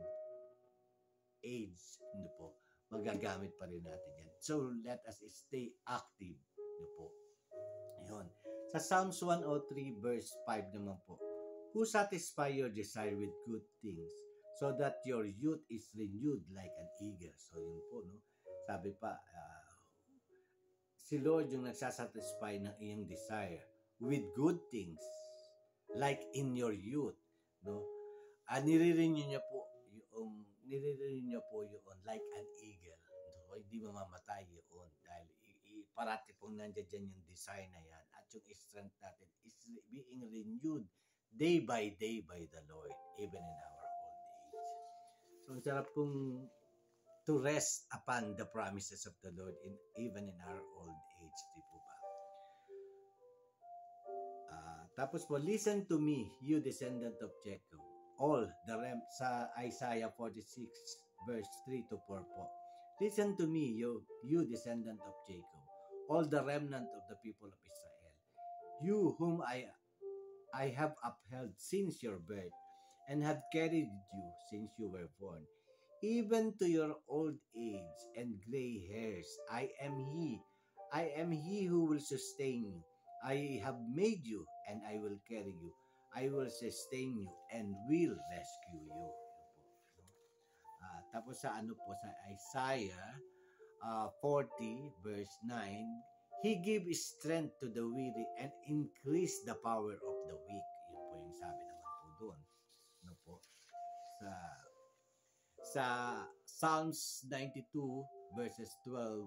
age, no po, magagamit pa rin natin yan. So, let us stay active. No po. Yun. Sa Psalms 103 verse 5 naman po, who satisfy your desire with good things so that your youth is renewed like an eagle. So, yun po, no? Sabi pa, si Lord yung nagsasatisfy ng iyong desire with good things like in your youth, no? Nire-renew niya po yun like an eagle. So, hindi mamamatay yun dahil parati pong nandiyan yung desire na yan at yung strength natin is being renewed day by the Lord even in our old age. So, ang sarap pong to rest upon the promises of the Lord even in our old age, di po ba? Tapos po, listen to me, you descendant of Jacob. All the sa Isaiah 46 verse 3 to 4 po. Listen to me, you descendant of Jacob, all the remnant of the people of Israel. You whom I have upheld since your birth and have carried you since you were born. Even to your old age and gray hairs, I am He. I am He who will sustain you. I have made you and I will carry you. I will sustain you and will rescue you. Tapos sa sa Isaiah 40 verse 9, He gave strength to the weary and increased the power of the weak. Yun po yung sabi naman po doon. No po. Sa Psalms 92 verses 12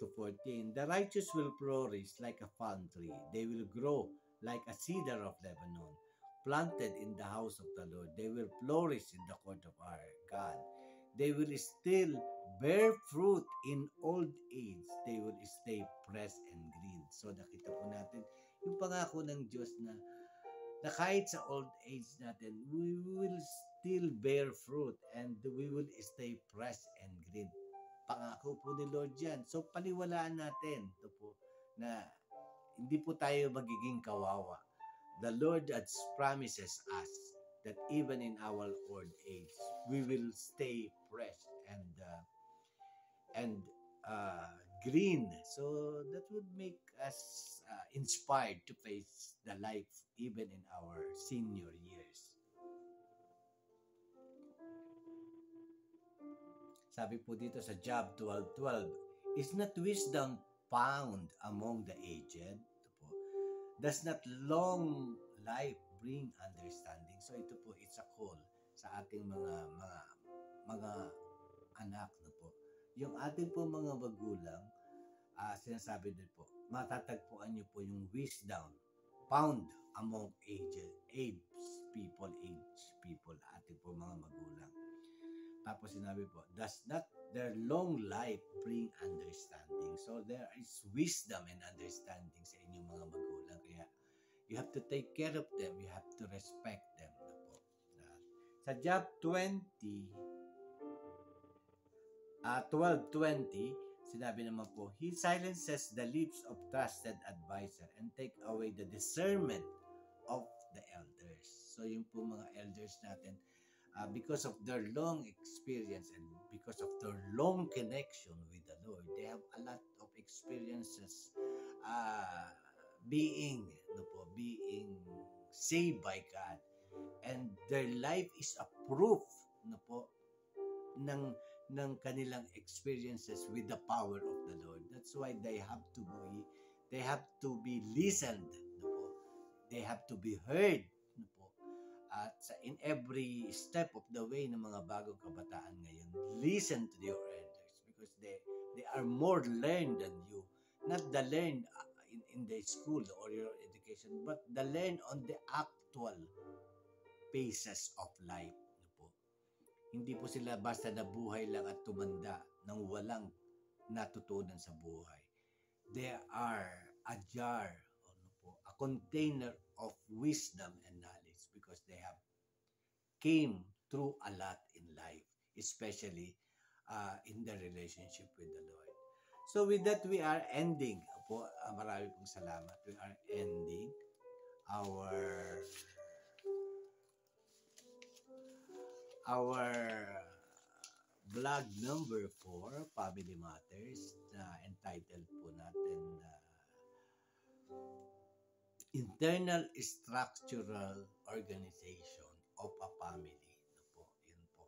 to 14, the righteous will flourish like a palm tree. They will grow like a cedar of Lebanon, planted in the house of the Lord. They will flourish in the court of our God. They will still bear fruit in old age. They will stay fresh and green. So nakita po natin yung pangako ng Diyos na kahit sa old age natin, we will still bear fruit and we will stay fresh and green. Pangako po ni Lord yan. So paniwalaan natin ito po na hindi po tayo magiging kawawa. The Lord has promises us that even in our old age, we will stay fresh and green. So that would make us inspired to face the life even in our senior years. Sabi po dito sa Job 12:12, is not wisdom found among the aged? Ito po. Does not long life bring understanding? So ito po, it's a call sa ating mga anak na po. Yung ating po mga magulang, sinasabi din po, matatagpuan niyo po yung wisdom found among aged people, ating po mga magulang. Tapos sinabi po, does not their long life bring understanding? So there is wisdom and understanding sa inyong mga magulang. Kaya you have to take care of them. You have to respect them. Po. Sa Job 12:20, sinabi naman po, He silences the lips of trusted advisor and take away the discernment of the elders. So yung po mga elders natin, because of their long experience and because of their long connection with the Lord, they have a lot of experiences being saved by God, and their life is a proof ng kanilang experiences with the power of the Lord. That's why they have to be listened, they have to be heard. At in every step of the way ng mga bagong kabataan ngayon, listen to your elders because they are more learned than you. Not the learned in the school or your education, but the learned on the actual phases of life. Hindi po sila basta nabuhay lang at tumanda nang walang natutunan sa buhay. They are a jar, a container of wisdom and knowledge because they have came through a lot in life, especially in the relationship with the Lord. So with that, we are ending. Marami pong salamat. We are ending our vlog number 4, Family Matters, na entitled po natin Internal Structural Organization of a Family. Yun po.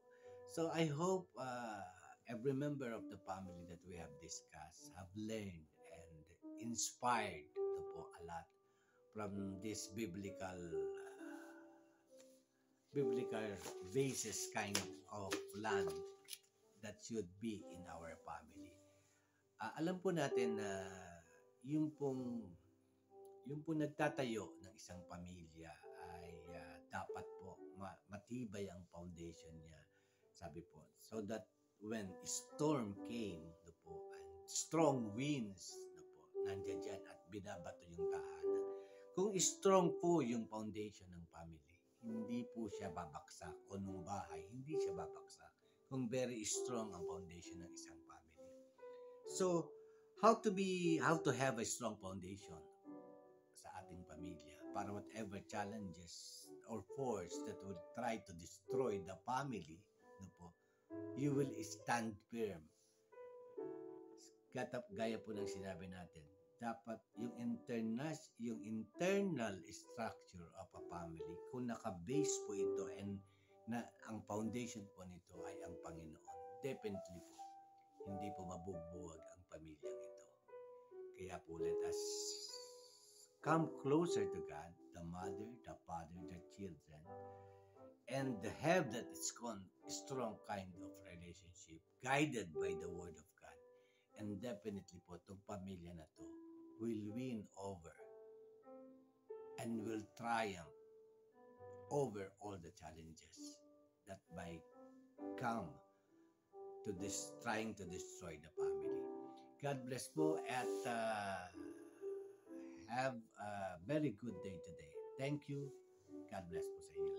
So I hope every member of the family that we have discussed have learned and inspired a lot from this biblical basis kind of land that should be in our family. Alam po natin na yung pong nagtatayo ng isang pamilya ay dapat po matibay ang foundation niya, sabi po, so that when storm came and strong winds nandiyan dyan at binabato yung tahanan, kung strong po yung foundation ng family, hindi po siya babaksak, o nung bahay hindi siya babaksak kung very strong ang foundation ng isang family. So how to have a strong foundation sa ating pamilya para whatever challenges or force that would try to destroy the family, you will stand firm. Gaya po ng sinabi natin, dapat yung internal structure of a family, kung naka-base po ito and na ang foundation po nito ay ang Panginoon, definitely po hindi po mabubuwag ang pamilyang ito. Kaya po let us come closer to God, the mother, the father, the children, and have that strong kind of relationship guided by the Word of God. And definitely po, itong pamilya na to will win over and will triumph over all the challenges that might come trying to destroy the family. God bless po at have a very good day today. Thank you. God bless po sa inyo.